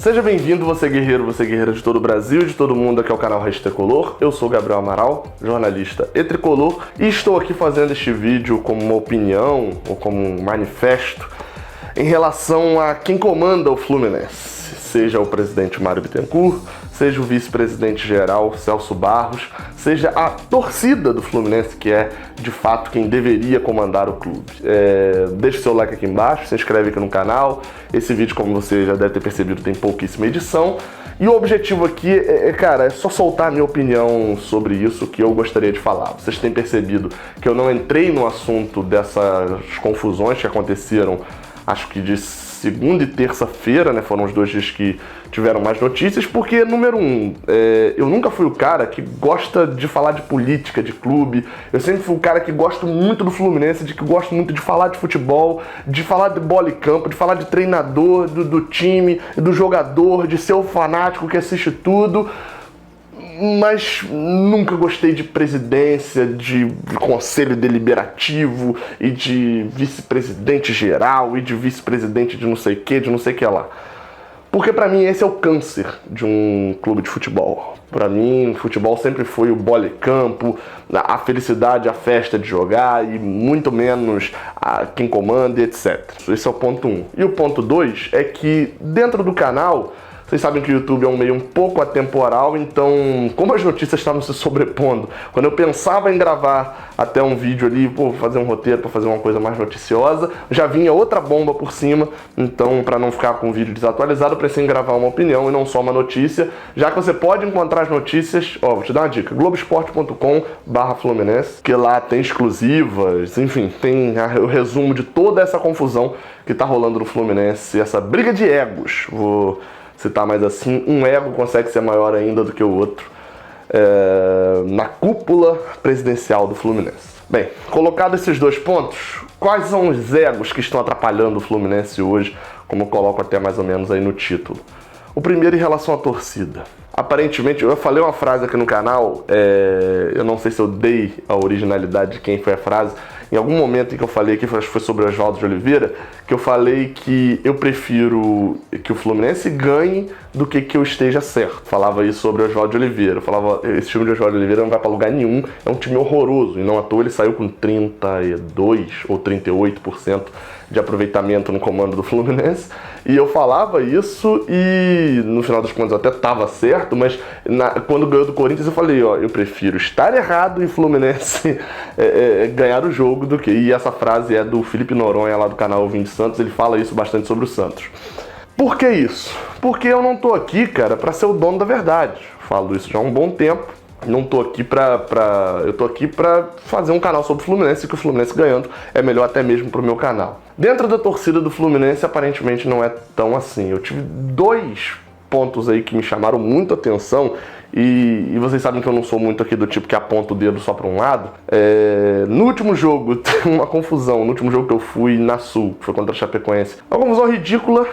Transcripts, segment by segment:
Seja bem-vindo, você guerreira de todo o Brasil e de todo mundo aqui ao canal Raiz Tricolor. Eu sou Gabriel Amaral, jornalista e tricolor, e estou aqui fazendo este vídeo como uma opinião ou como um manifesto em relação a quem comanda o Fluminense, seja o presidente Mário Bittencourt, seja o vice-presidente geral Celso Barros, seja a torcida do Fluminense, que é de fato quem deveria comandar o clube. Deixa o seu like aqui embaixo, se inscreve aqui no canal. Esse vídeo, como você já deve ter percebido, tem pouquíssima edição. E o objetivo aqui é só soltar a minha opinião sobre isso que eu gostaria de falar. Vocês têm percebido que eu não entrei no assunto dessas confusões que aconteceram, acho que de segunda e terça-feira, né? Foram os 2 dias que tiveram mais notícias, porque, número 1, eu nunca fui o cara que gosta de falar de política, de clube. Eu sempre fui o cara que gosto muito do Fluminense, que gosto muito de falar de futebol, de falar de bola e campo, de falar de treinador, do time, do jogador, de ser o fanático que assiste tudo. Mas nunca gostei de presidência, de conselho deliberativo e de vice-presidente geral e de vice-presidente de não sei o que lá. Porque pra mim esse é o câncer de um clube de futebol. Pra mim, futebol sempre foi o bola e campo, a felicidade, a festa de jogar e muito menos quem comanda, etc. Esse é o ponto 1. E o ponto 2 é que dentro do canal, vocês sabem que o YouTube é um meio um pouco atemporal, então, como as notícias estavam se sobrepondo, quando eu pensava em gravar até um vídeo ali, fazer um roteiro para fazer uma coisa mais noticiosa, já vinha outra bomba por cima. Então, para não ficar com o vídeo desatualizado, eu pensei em gravar uma opinião e não só uma notícia, já que você pode encontrar as notícias, vou te dar uma dica, Globoesporte.com/Fluminense, que lá tem exclusivas, enfim, tem o resumo de toda essa confusão que tá rolando no Fluminense, essa briga de egos, vou citar mais assim, um ego consegue ser maior ainda do que o outro na cúpula presidencial do Fluminense. Bem, colocado esses 2 pontos, quais são os egos que estão atrapalhando o Fluminense hoje, como eu coloco até mais ou menos aí no título? O primeiro em relação à torcida. Aparentemente, eu falei uma frase aqui no canal, eu não sei se eu dei a originalidade de quem foi a frase, em algum momento em que eu falei aqui, acho que foi sobre o Oswaldo de Oliveira, que eu falei que eu prefiro que o Fluminense ganhe do que eu esteja certo. Falava isso sobre o Oswaldo de Oliveira. Eu falava, esse time de Oswaldo de Oliveira não vai pra lugar nenhum, é um time horroroso. E não à toa ele saiu com 32 ou 38% de aproveitamento no comando do Fluminense. E eu falava isso e no final das contas eu até tava certo, mas quando ganhou do Corinthians eu falei, eu prefiro estar errado e Fluminense ganhar o jogo do que... E essa frase é do Felipe Noronha lá do canal Vim de Santos, ele fala isso bastante sobre o Santos. Por que isso? Porque eu não tô aqui, cara, pra ser o dono da verdade. Falo isso já há um bom tempo. Não tô aqui eu tô aqui pra fazer um canal sobre o Fluminense, e que o Fluminense ganhando é melhor até mesmo pro meu canal. Dentro da torcida do Fluminense, aparentemente não é tão assim. Eu tive 2 pontos aí que me chamaram muito a atenção, e vocês sabem que eu não sou muito aqui do tipo que aponta o dedo só para um lado. No último jogo, tem uma confusão, no último jogo que eu fui na Sul, que foi contra a Chapecoense. Uma confusão ridícula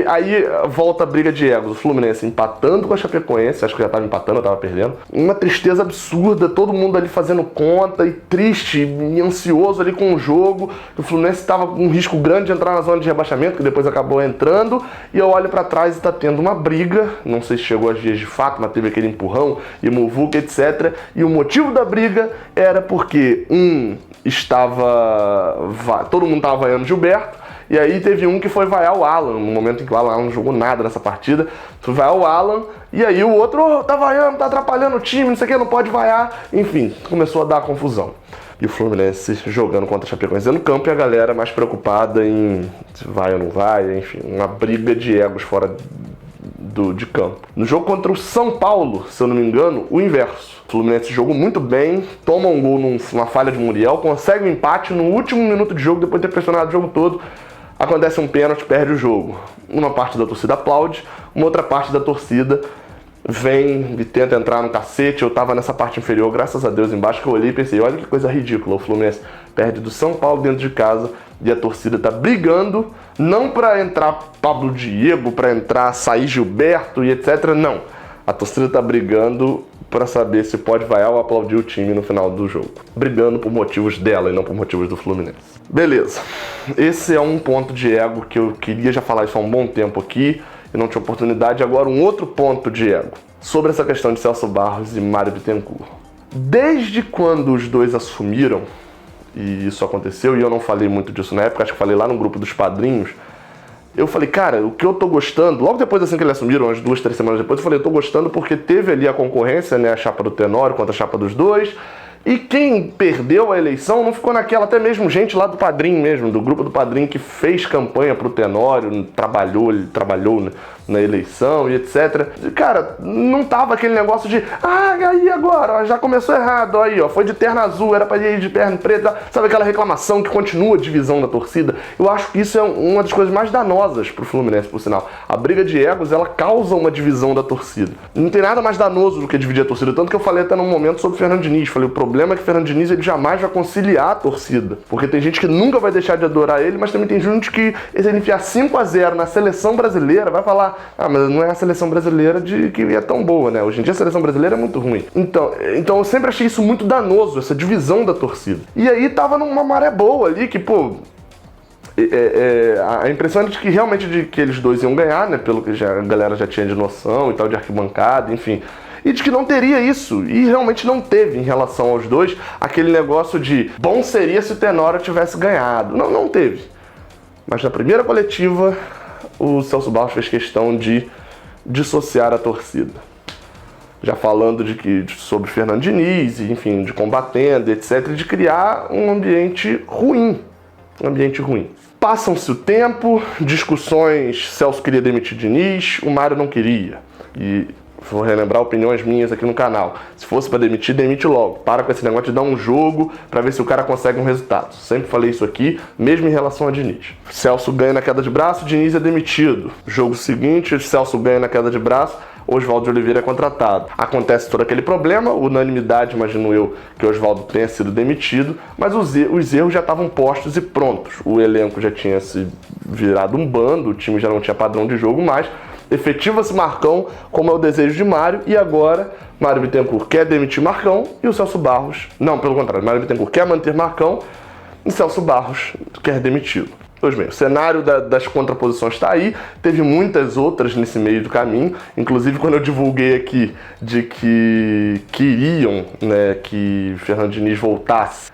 aí volta a briga de egos. O Fluminense empatando com a Chapecoense, acho que já estava empatando, eu estava perdendo. Uma tristeza absurda, todo mundo ali fazendo conta e triste e ansioso ali com o jogo. O Fluminense estava com um risco grande de entrar na zona de rebaixamento, que depois acabou entrando, e eu olho para trás e está tendo uma briga, não sei se chegou às dias de fato, mas teve aquele empurrão e muvuca, etc. E o motivo da briga era porque todo mundo estava vaiando Gilberto, e aí teve um que foi vaiar o Alan, no momento em que o Alan não jogou nada nessa partida, foi vaiar o Alan, e aí o outro, tá vaiando, tá atrapalhando o time, não sei o que, não pode vaiar, enfim, começou a dar confusão. E o Fluminense jogando contra a Chapecoense no campo, e a galera mais preocupada em se vai ou não vai, enfim, uma briga de egos fora de campo. No jogo contra o São Paulo, se eu não me engano, o inverso. O Fluminense jogou muito bem, toma um gol numa falha de Muriel, consegue um empate no último minuto de jogo, depois de ter pressionado o jogo todo. Acontece um pênalti, perde o jogo. Uma parte da torcida aplaude, uma outra parte da torcida vem e tenta entrar no cacete. Eu tava nessa parte inferior, graças a Deus, embaixo, que eu olhei e pensei, olha que coisa ridícula, o Fluminense perde do São Paulo dentro de casa e a torcida tá brigando, não pra entrar Pablo Diego, pra sair Gilberto e etc, não. A torcida tá brigando para saber se pode vaiar ou aplaudir o time no final do jogo, brigando por motivos dela e não por motivos do Fluminense. Beleza, esse é um ponto de ego que eu queria já falar isso há um bom tempo aqui, e não tinha oportunidade. Agora um outro ponto, Diego, sobre essa questão de Celso Barros e Mário Bittencourt. Desde quando os dois assumiram, e isso aconteceu, e eu não falei muito disso na época, acho que falei lá no grupo dos padrinhos, eu falei, cara, o que eu tô gostando, logo depois assim que eles assumiram, umas 2, 3 semanas depois, eu falei, eu tô gostando porque teve ali a concorrência, né, a chapa do Tenório contra a chapa dos dois, e quem perdeu a eleição não ficou naquela, até mesmo gente lá do Padrim mesmo, do grupo do Padrim que fez campanha pro Tenório, ele trabalhou na eleição e etc. E, cara, não tava aquele negócio de, aí agora, ó, já começou errado, aí, ó, foi de terno azul, era pra ir de terno preto, sabe aquela reclamação que continua a divisão da torcida? Eu acho que isso é uma das coisas mais danosas pro Fluminense, por sinal. A briga de egos, ela causa uma divisão da torcida. Não tem nada mais danoso do que dividir a torcida, tanto que eu falei até num momento sobre o Fernando Diniz, falei, o problema é que o Fernando Diniz ele jamais vai conciliar a torcida, porque tem gente que nunca vai deixar de adorar ele, mas também tem gente que, se ele enfiar 5-0 na seleção brasileira, vai falar, mas não é a seleção brasileira que é tão boa, né? Hoje em dia a seleção brasileira é muito ruim. Então eu sempre achei isso muito danoso, essa divisão da torcida. E aí tava numa maré boa ali, que, pô, a impressão é de que realmente de que eles dois iam ganhar, né? Pelo que a galera já tinha de noção e tal, de arquibancada, enfim. E de que não teria isso, e realmente não teve em relação aos dois, aquele negócio de bom seria se o Tenório tivesse ganhado. Não teve. Mas na primeira coletiva, o Celso Barros fez questão de dissociar a torcida. Já falando sobre Fernando Diniz, enfim, de combatendo, etc., de criar um ambiente ruim. Passam-se o tempo, discussões, Celso queria demitir Diniz, o Mário não queria. E vou relembrar opiniões minhas aqui no canal. Se fosse pra demitir, demite logo. Para com esse negócio de dar um jogo pra ver se o cara consegue um resultado. Sempre falei isso aqui, mesmo em relação a Diniz. Celso ganha na queda de braço, Diniz é demitido. Jogo seguinte, Celso ganha na queda de braço, Oswaldo de Oliveira é contratado. Acontece todo aquele problema, unanimidade, imagino eu, que Oswaldo tenha sido demitido, mas os erros já estavam postos e prontos. O elenco já tinha se virado um bando, o time já não tinha padrão de jogo mais. Efetiva-se Marcão, como é o desejo de Mário, e agora Mário Bittencourt quer demitir Marcão e o Celso Barros, não, pelo contrário, Mário Bittencourt quer manter Marcão e Celso Barros quer demiti-lo. Pois bem, o cenário das contraposições está aí, teve muitas outras nesse meio do caminho, inclusive quando eu divulguei aqui de que queriam, né, que Fernando Diniz voltasse,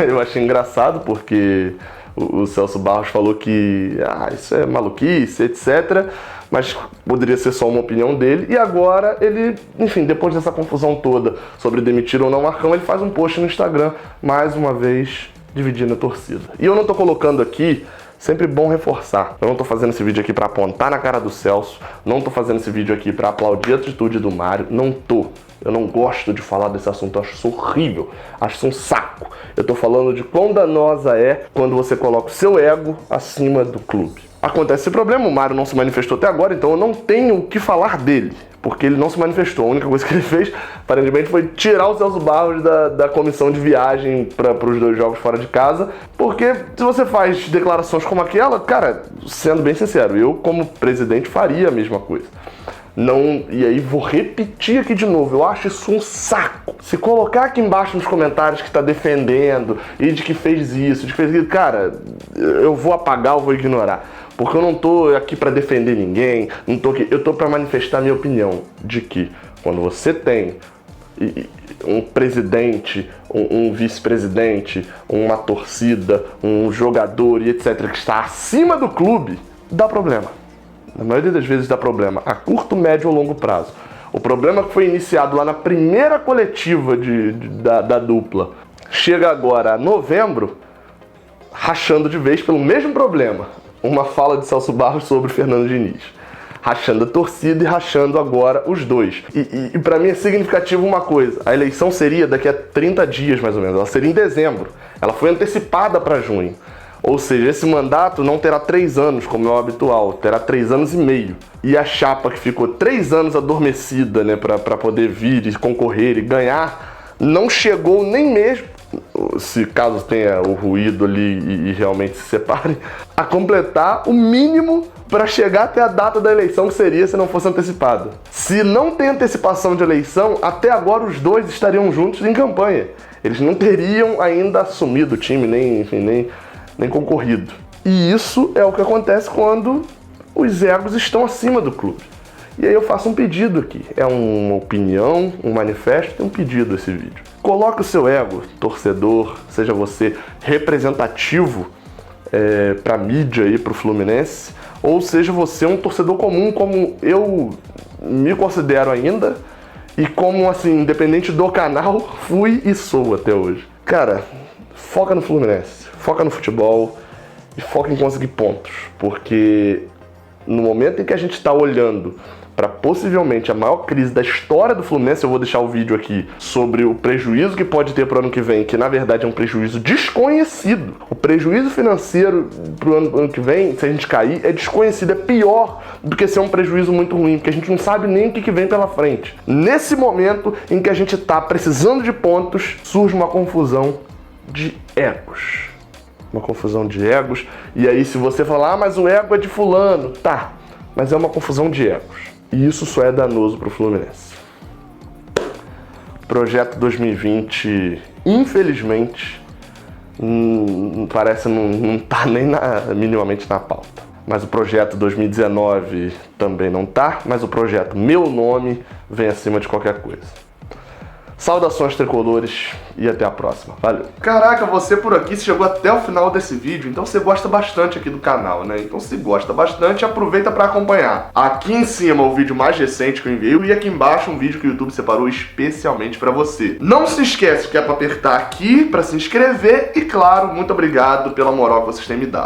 eu achei engraçado porque o Celso Barros falou que isso é maluquice, etc., mas poderia ser só uma opinião dele, e agora ele, enfim, depois dessa confusão toda sobre demitir ou não Marcão, ele faz um post no Instagram, mais uma vez, dividindo a torcida. E eu não tô colocando aqui, sempre bom reforçar, eu não tô fazendo esse vídeo aqui pra apontar na cara do Celso, não tô fazendo esse vídeo aqui pra aplaudir a atitude do Mário, não tô. Eu não gosto de falar desse assunto, eu acho isso horrível, acho isso um saco. Eu tô falando de quão danosa é quando você coloca o seu ego acima do clube. Acontece esse problema, o Mário não se manifestou até agora, então eu não tenho o que falar dele, porque ele não se manifestou. A única coisa que ele fez, aparentemente, foi tirar o Celso Barros da comissão de viagem para os 2 jogos fora de casa, porque se você faz declarações como aquela, cara, sendo bem sincero, eu como presidente faria a mesma coisa. Não, e aí vou repetir aqui de novo, eu acho isso um saco. Se colocar aqui embaixo nos comentários que tá defendendo e de que fez isso, de que fez aquilo, cara, eu vou apagar, eu vou ignorar. Porque eu não tô aqui pra defender ninguém, não tô aqui, eu tô pra manifestar a minha opinião de que quando você tem um presidente, um vice-presidente, uma torcida, um jogador e etc. que está acima do clube, dá problema. Na maioria das vezes dá problema, a curto, médio ou longo prazo. O problema que foi iniciado lá na primeira coletiva da dupla, chega agora a novembro, rachando de vez pelo mesmo problema. Uma fala de Celso Barros sobre Fernando Diniz. Rachando a torcida e rachando agora os dois. E pra mim é significativo uma coisa, a eleição seria daqui a 30 dias mais ou menos, ela seria em dezembro. Ela foi antecipada para junho. Ou seja, esse mandato não terá 3 anos, como é o habitual, terá 3 anos e meio. E a chapa que ficou 3 anos adormecida, né, para poder vir e concorrer e ganhar, não chegou nem mesmo, se caso tenha o ruído ali e realmente se separem, a completar o mínimo para chegar até a data da eleição, que seria se não fosse antecipada. Se não tem antecipação de eleição, até agora os dois estariam juntos em campanha. Eles não teriam ainda assumido o time, nem concorrido. E isso é o que acontece quando os egos estão acima do clube. E aí eu faço um pedido aqui. É uma opinião, um manifesto e um pedido esse vídeo. Coloque o seu ego, torcedor, seja você representativo para a mídia e para o Fluminense, ou seja você um torcedor comum, como eu me considero ainda, e como, assim, independente do canal, fui e sou até hoje. Cara, foca no Fluminense, foca no futebol e foca em conseguir pontos, porque no momento em que a gente está olhando para possivelmente a maior crise da história do Fluminense, eu vou deixar o vídeo aqui sobre o prejuízo que pode ter para o ano que vem, que na verdade é um prejuízo desconhecido. O prejuízo financeiro para o ano que vem, se a gente cair, é desconhecido, é pior do que ser um prejuízo muito ruim, porque a gente não sabe nem o que vem pela frente. Nesse momento em que a gente está precisando de pontos, surge uma confusão de egos. Uma confusão de egos, e aí se você falar, ah, mas o ego é de fulano, tá, mas é uma confusão de egos. E isso só é danoso para o Fluminense. Projeto 2020, infelizmente, parece não tá nem minimamente na pauta. Mas o projeto 2019 também não tá, mas o projeto Meu Nome vem acima de qualquer coisa. Saudações tricolores e até a próxima. Valeu. Caraca, você por aqui chegou até o final desse vídeo, então você gosta bastante aqui do canal, né? Então se gosta bastante, aproveita para acompanhar. Aqui em cima o vídeo mais recente que eu enviei e aqui embaixo um vídeo que o YouTube separou especialmente para você. Não se esquece que é para apertar aqui para se inscrever e claro, muito obrigado pela moral que vocês têm me dado.